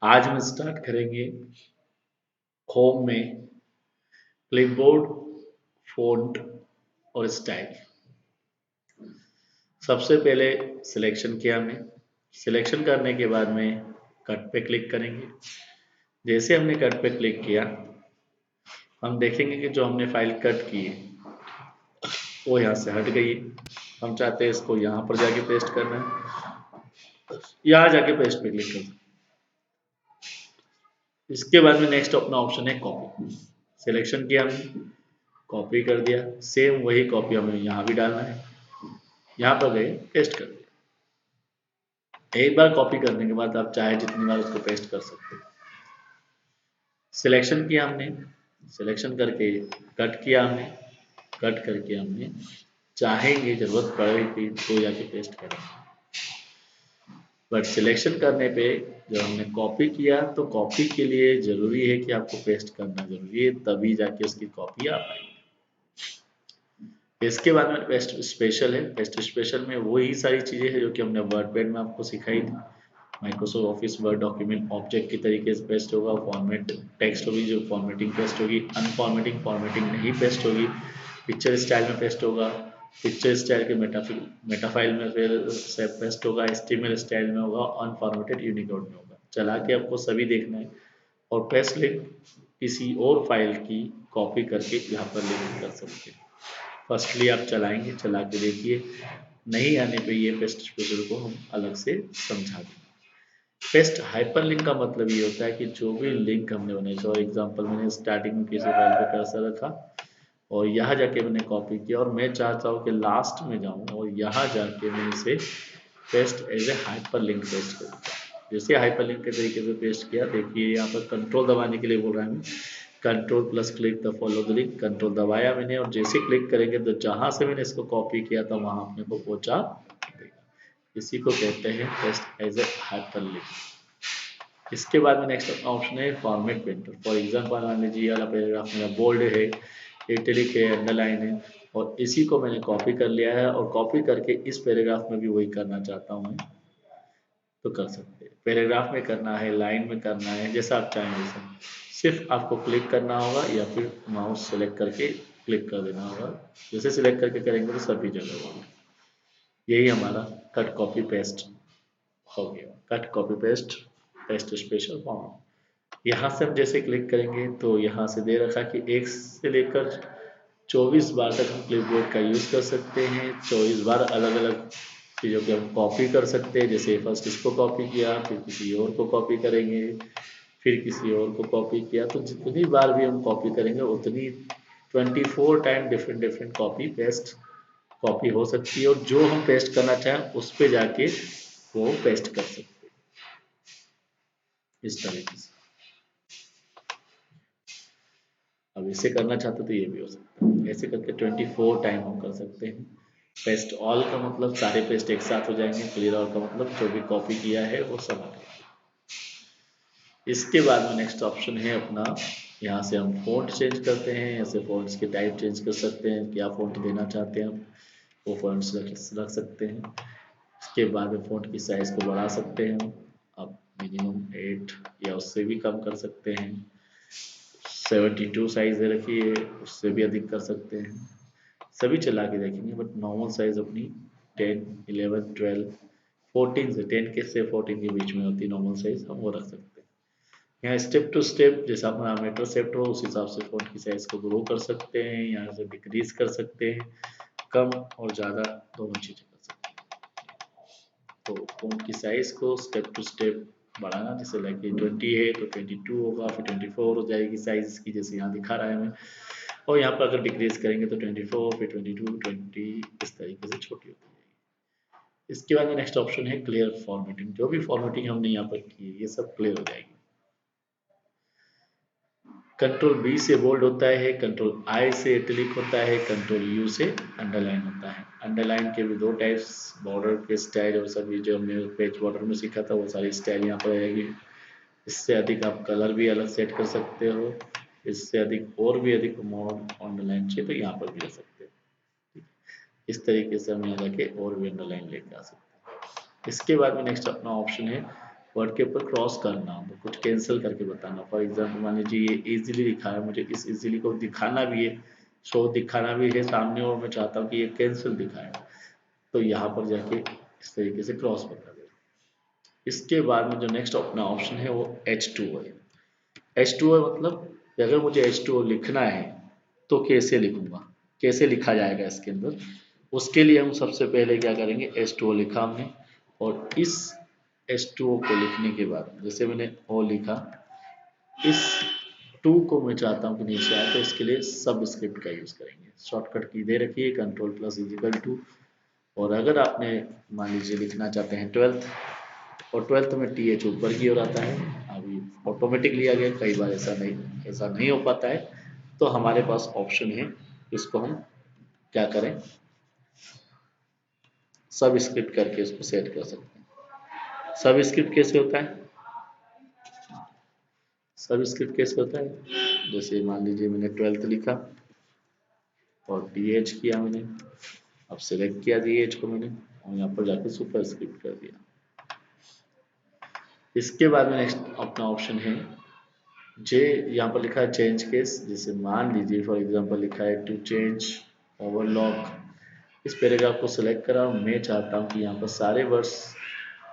आज हम स्टार्ट करेंगे होम में क्लिपबोर्ड, फ़ॉन्ट और स्टाइल। सबसे पहले सिलेक्शन किया हमने। सिलेक्शन करने के बाद में कट पे क्लिक करेंगे। जैसे हमने कट पे क्लिक किया, हम देखेंगे कि जो हमने फाइल कट की है वो यहाँ से हट गई है। हम चाहते हैं इसको यहाँ पर जाके पेस्ट करना है, यहाँ जाके पेस्ट पे क्लिक करना है। इसके बाद में नेक्स्ट अपना ऑप्शन है कॉपी। सिलेक्शन किया हमने, कॉपी कर दिया। सेम वही कॉपी हमें यहाँ भी डालना है। यहाँ पर गए, पेस्ट कर दिया। एक बार कॉपी करने के बाद आप चाहे जितनी बार उसको पेस्ट कर सकते हैं। सिलेक्शन किया हमने, सिलेक्शन करके कट किया हमने, कट करके हमने चाहेंगे जरूरत पड़ेगी तो जाके पेस्ट करेंगे। बट सिलेक्शन करने पे जब हमने कॉपी किया तो कॉपी के लिए जरूरी है कि आपको पेस्ट करना जरूरी है, तभी जाके उसकी कॉपी आ पाएगी। इसके बाद में पेस्ट स्पेशल है। पेस्ट स्पेशल में वही सारी चीज़ें हैं जो कि हमने वर्डपैड में आपको सिखाई थी। Microsoft office word document object की तरीके से पेस्ट होगा। फॉर्मेट टेक्स्ट होगी जो फॉर्मेटिंग पेस्ट होगी। अनफॉर्मेटिंग फॉर्मेटिंग नहीं पेस्ट होगी। पिक्चर स्टाइल में पेस्ट होगा। पिक्चर स्टाइल के मेटाफाइल में फिर से पेस्ट होगा। एचटीएमएल स्टाइल में होगा। अनफॉर्मेटेड यूनिकोड में होगा। चला के आपको सभी देखना है और पेस्ट लिंक किसी और फाइल की कॉपी करके यहाँ पर लिंक कर सकते हैं। फर्स्टली आप चलाएंगे, चला के देखिए, नहीं आने पे ये पेस्ट स्पेशल को हम अलग से समझा देंगे। पेस्ट हाइपरलिंक का मतलब ये होता है कि जो भी लिंक हमने बनाई, फॉर एग्जांपल मैंने स्टार्टिंग में किसी फाइल पे कर्सर रखा और यहाँ जाके मैंने कॉपी किया और मैं चाहता हूँ कि लास्ट में जाऊँ और यहाँ जाके मैं इसे paste as a hyperlink paste करूँ। जैसे हाइपरलिंक के तरीके से पेस्ट किया, देखिए यहाँ पर कंट्रोल दबाने के लिए बोल रहा है, control plus click the follow the link. Control दबाया मैंने और जैसे क्लिक करेंगे तो जहाँ से मैंने इसको कॉपी किया था वहाँ अपने को पहुँचा देगा। इसी को कहते हैं पेस्ट एज ए हाइपरलिंक। इसके बाद में नेक्स्ट ऑप्शन है फॉर्मेट पेंटर। फॉर एग्जांपल मान लीजिए ये वाला पैराग्राफ मेरा बोल्ड है, इटैलिक है, अंडरलाइन है और इसी को मैंने कॉपी कर लिया है और कॉपी करके इस पैराग्राफ में भी वही करना चाहता हूँ मैं, तो कर सकते हैं। पैराग्राफ में करना है, लाइन में करना है, जैसा आप चाहें वैसा। सिर्फ आपको क्लिक करना होगा या फिर माउस सेलेक्ट करके क्लिक कर देना होगा। जैसे सिलेक्ट करके करेंगे तो सभी जगह होगा। यही हमारा कट कॉपी पेस्ट हो गया। Cut copy paste, paste special form. यहाँ से हम जैसे क्लिक करेंगे तो यहाँ से दे रखा कि 1 से लेकर 24 बार तक हम क्लिपबोर्ड का यूज़ कर सकते हैं। 24 बार अलग अलग चीज़ों की हम कॉपी कर सकते हैं। जैसे फर्स्ट इसको कॉपी किया, फिर किसी और को कॉपी करेंगे, फिर किसी और को कॉपी किया, तो जितनी बार भी हम कॉपी करेंगे उतनी 24 time different different copy paste copy हो सकती है और जो हम पेस्ट करना चाहें उस पे जाके वो पेस्ट कर सकते हैं इस तरीके से। अब इसे करना चाहते तो ये भी हो सकता है। ऐसे करके 24 टाइम हम कर सकते हैं। पेस्ट ऑल का मतलब सारे पेस्ट एक साथ हो जाएंगे। क्लियर ऑल का मतलब जो भी कॉपी किया है वो सब हट गया। इसके बाद में नेक्स्ट ऑप्शन है अपना, यहाँ से हम फ़ॉन्ट चेंज करते हैं। ऐसे फ़ॉन्ट्स के टाइप चेंज कर सकते हैं, क्या फ़ॉन्ट देना चाहते हैं हम वो फ़ॉन्ट्स रख सकते हैं। इसके बाद में फ़ॉन्ट की साइज़ को बढ़ा सकते हैं हम। अब मिनिमम 8 या उससे भी कम कर सकते हैं। 72 साइज़ दे रखी है, उससे भी अधिक कर सकते हैं। सभी चला के देखेंगे बट नॉर्मल साइज़ अपनी 10, 11, 12, 14 से 10 के से 14 के बीच में होती है नॉर्मल साइज़, हम वो रख सकते हैं। यहाँ स्टेप टू स्टेप जैसा अपना मीटर सेट हो उस हिसाब से फ़ॉन्ट की साइज़ को ग्रो कर सकते हैं, यहाँ से डिक्रीज कर सकते हैं, कम और ज़्यादा दोनों चीज़ें कर सकते हैं। तो फ़ॉन्ट की साइज़ को स्टेप टू स्टेप बढ़ाना, जैसे लाइक 20 है तो 22 होगा, फिर 24 हो जाएगी साइज़ की, जैसे यहाँ दिखा रहा है हमें। और यहाँ पर अगर डिक्रीज करेंगे तो 24, फिर 22, 20 इस तरीके से छोटी होती जाएगी। इसके बाद में नेक्स्ट ऑप्शन है क्लियर फॉर्मेटिंग। जो भी फॉर्मेटिंग हमने यहाँ पर की है ये सब क्लियर हो जाएगी। कंट्रोल बी से बोल्ड होता है, कंट्रोल आई से इटैलिक होता है, कंट्रोल यू से अंडरलाइन होता है। अंडरलाइन के भी दो टाइप्स, बॉर्डर के स्टाइल और सभी जो हमने पेज बॉर्डर में सीखा था वो सारी स्टाइल यहाँ पर आएगी। इससे अधिक आप कलर भी अलग सेट कर सकते हो। इससे अधिक और भी अधिक मोड अंडरलाइन चाहिए तो यहाँ पर भी ले सकते हो। इस तरीके से हम यहाँ जाके और भी अंडरलाइन लेके आ सकते हैं। इसके बाद में नेक्स्ट अपना ऑप्शन है वर्ड के ऊपर क्रॉस करना हो, तो कुछ कैंसिल करके बताना। फॉर एग्जाम्पल मान लीजिए ये इजीली लिखा है, मुझे इस इजीली को दिखाना भी है, शो दिखाना भी है सामने, और मैं चाहता हूँ कि ये कैंसिल दिखाए, तो यहाँ पर जाके इस तरीके से क्रॉस बता दें। इसके बाद में जो नेक्स्ट अपना ऑप्शन है वो H2O है। H2O मतलब अगर मुझे H2O लिखना है तो कैसे लिखूंगा, कैसे लिखा जाएगा इसके अंदर, उसके लिए हम सबसे पहले क्या करेंगे, H2O लिखा हमने, और इस H2O को लिखने के बाद जैसे मैंने O लिखा, इस 2 को मैं चाहता हूँ कि नीचे आए, तो इसके लिए सब स्क्रिप्ट का यूज करेंगे। शॉर्टकट की दे रखी है Ctrl+2। और अगर आपने मान लीजिए लिखना चाहते हैं 12th, और 12th में TH ऊपर की ओर आता है, अभी ऑटोमेटिक लिया गया, कई बार ऐसा नहीं हो पाता है, तो हमारे पास ऑप्शन है, इसको हम क्या करें, सब स्क्रिप्ट करके इसको सेट कर सकते हैं। सब स्क्रिप्ट कैसे होता है, सब स्क्रिप्ट कैसे होता है, जैसे मान लीजिए मैंने 12th लिखा और TH किया मैंने, अब सेलेक्ट किया TH को मैंने, और यहाँ पर जाके सुपर स्क्रिप्ट कर दिया। इसके बाद में नेक्स्ट अपना ऑप्शन है जे, यहाँ पर लिखा है चेंज केस, जैसे मान लीजिए फॉर एग्जांपल लिखा है टू चेंज ओवरलॉक, इस पैराग्राफ को सिलेक्ट करा और मैं चाहता हूँ कि यहाँ पर सारे वर्ड्स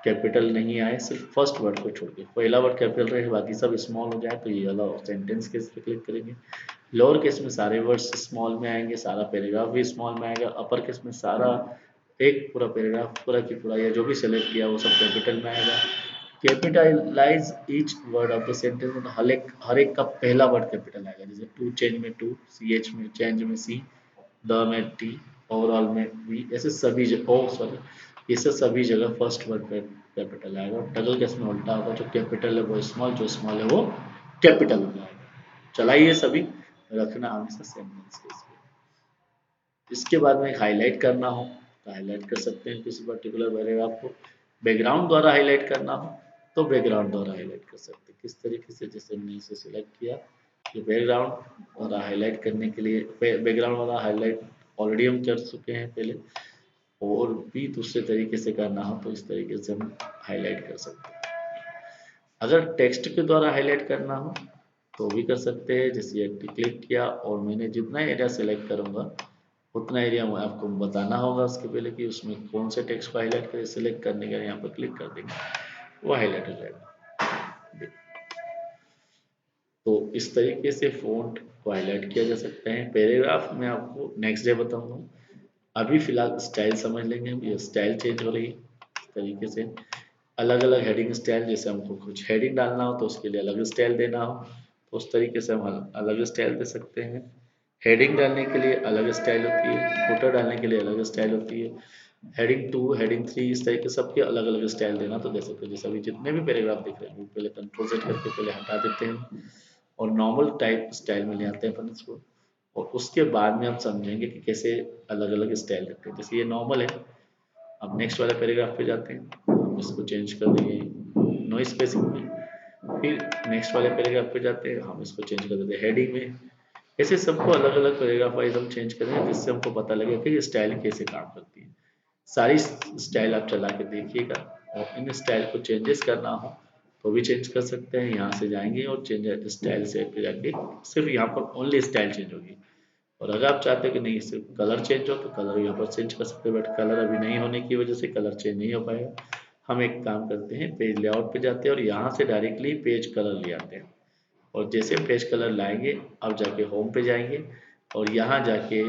कैपिटल नहीं आए, सिर्फ फर्स्ट वर्ड को छोड़ के पहला वर्ड कैपिटल रहे, बाकी सब स्मॉल हो जाए, तो ये वाला सेंटेंस केस पे क्लिक करेंगे। लोअर केस में सारे वर्ड्स स्मॉल में आएंगे, सारा पैराग्राफ भी स्मॉल में आएगा। अपर केस में सारा एक पूरा पैराग्राफ पूरा की पूरा या जो भी सेलेक्ट किया वो सब कैपिटल में आएगा। Capitalise each word of the sentence, मतलब हर एक का पहला वर्ड कैपिटल आएगा, जैसे टू चेंज में टू, CH में चेंज में C, द में T, ओवरऑल में V, ऐसे सभी जगह ऐसे सभी जगह फर्स्ट वर्ड पे कैपिटल आएगा। डबल केस में उल्टा होगा, जो कैपिटल है वो स्मॉल, जो स्मॉल है वो कैपिटल हो जाएगा। चलाइए सभी, रखना हमेशा सेंटेंस केस पे। इसके बाद में हाईलाइट करना हो तो हाईलाइट कर सकते हैं किसी पर्टिकुलर पैराग्राफ को, बैकग्राउंड द्वारा हाईलाइट करना हो तो बैकग्राउंड द्वारा हाईलाइट कर सकते हैं। किस तरीके से, जैसे मैंने इसे सिलेक्ट किया, ये बैकग्राउंड वाला हाईलाइट करने के लिए, बैकग्राउंड वाला हाईलाइट ऑलरेडी हम कर चुके हैं पहले, और भी दूसरे तरीके से करना हो तो इस तरीके से हम हाईलाइट कर सकते हैं। अगर टेक्स्ट के द्वारा हाईलाइट करना हो तो भी कर सकते हैं, जैसे ये क्लिक किया और मैंने जितना एरिया सेलेक्ट करूंगा उतना एरिया में आपको बताना होगा उसके पहले कि उसमें कौन से टेक्स्ट को हाईलाइट करें। सेलेक्ट करने के लिए यहाँ पर क्लिक कर देंगे, वो हाईलाइट हो जाएगा। तो इस तरीके से फ़ॉन्ट को हाईलाइट किया जा सकता है। पैराग्राफ में आपको नेक्स्ट डे बताऊंगा, अभी फिलहाल स्टाइल समझ लेंगे हम। ये स्टाइल चेंज हो रही है इस तरीके से, अलग अलग हेडिंग स्टाइल, जैसे हमको कुछ हेडिंग डालना हो तो उसके लिए अलग स्टाइल देना हो तो उस तरीके से हम अलग स्टाइल दे सकते हैं। हेडिंग डालने के लिए अलग स्टाइल होती है, फुटर डालने के लिए अलग स्टाइल होती है, हेडिंग 2 हेडिंग 3 इस तरीके सबके अलग अलग स्टाइल देना तो दे सकते हैं। जैसे अभी जितने भी पैराग्राफ दिख रहे हैं वो पहले Ctrl+Z करके पहले हटा देते हैं और नॉर्मल टाइप स्टाइल में ले आते हैं अपन इसको, और उसके बाद में हम समझेंगे कि कैसे अलग अलग स्टाइल देते हैं। जैसे ये नॉर्मल है, अब नेक्स्ट वाले पैराग्राफ पे जाते हैं, हम इसको चेंज कर देंगे नो स्पेसिंग में, फिर नेक्स्ट वाले पैराग्राफ पे जाते हैं, हम इसको चेंज कर देते हैं हेडिंग में। ऐसे सबको अलग अलग पैराग्राफ वाइज हम चेंज करेंगे, जिससे हमको पता लगेगा कि ये स्टाइल कैसे काम करती है। सारी स्टाइल आप चला के देखिएगा, और इन स्टाइल को चेंजेस करना हो तो भी चेंज कर सकते हैं। यहाँ से जाएंगे और चेंज स्टाइल से पे जाके सिर्फ यहाँ पर ओनली स्टाइल चेंज होगी। और अगर आप चाहते हैं कि नहीं सिर्फ कलर चेंज हो तो कलर यहाँ पर चेंज कर सकते हैं, बट कलर अभी नहीं होने की वजह से कलर चेंज नहीं हो पाएगा। हम एक काम करते हैं, पेज लेआउट पे जाते हैं और यहाँ से डायरेक्टली पेज कलर ले आते हैं, और जैसे पेज कलर लाएंगे अब जाके होम पे जाएंगे और यहाँ जाके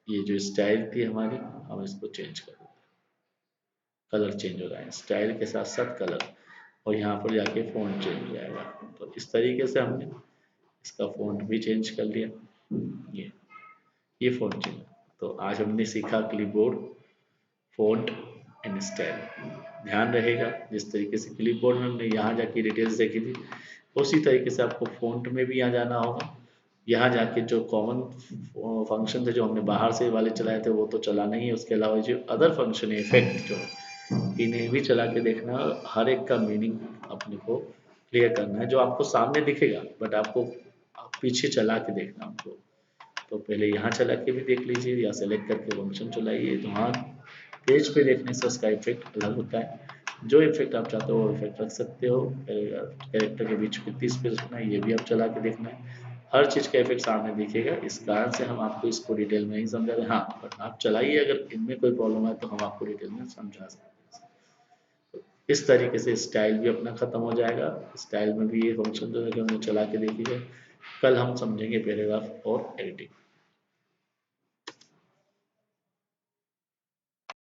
ये जो स्टाइल थी हमारी, हम इसको चेंज कर देते हैं। कलर चेंज हो रहा है स्टाइल के साथ साथ कलर, और यहाँ पर जाके फ़ॉन्ट चेंज हो जाएगा। तो इस तरीके से हमने इसका फ़ॉन्ट भी चेंज कर लिया। ये फ़ॉन्ट चेंज, तो आज हमने सीखा क्लिपबोर्ड, फ़ॉन्ट एंड स्टाइल। ध्यान रहेगा जिस तरीके से क्लिपबोर्ड में हमने यहाँ जाके डिटेल्स देखी थी, उसी तरीके से आपको फ़ॉन्ट में भी यहाँ जाना होगा। यहाँ जाके जो कॉमन फंक्शन थे जो हमने बाहर से वाले चलाए थे वो तो चलाना ही है, उसके अलावा जो अदर फंक्शन है इफेक्ट जो है इन्हें भी चला के देखना, हर एक का मीनिंग अपने को क्लियर करना है। जो आपको सामने दिखेगा बट आपको पीछे चला के देखना आपको, तो पहले यहाँ चला के भी देख लीजिए या सेलेक्ट करके फंक्शन चलाइए। तो हाँ, पेज पे देखने से उसका इफेक्ट अलग होता है, जो इफेक्ट आप चाहते हो वो इफेक्ट रख सकते हो। कैरेक्टर के बीच कितनी स्पेस रखना है ये भी आप चला के देखना है। हर चीज का इफेक्ट सामने दिखेगा, इस कारण से हम आपको इसको डिटेल में ही समझा रहे हैं। हाँ, बट आप चलाइए, अगर इनमें कोई प्रॉब्लम है तो हम आपको डिटेल में समझा सकते हैं। तो इस तरीके से स्टाइल भी अपना खत्म हो जाएगा। स्टाइल में भी ये फंक्शन जो है कि हमने चला के देखिए। कल हम समझेंगे पैराग्राफ और एडिटिंग।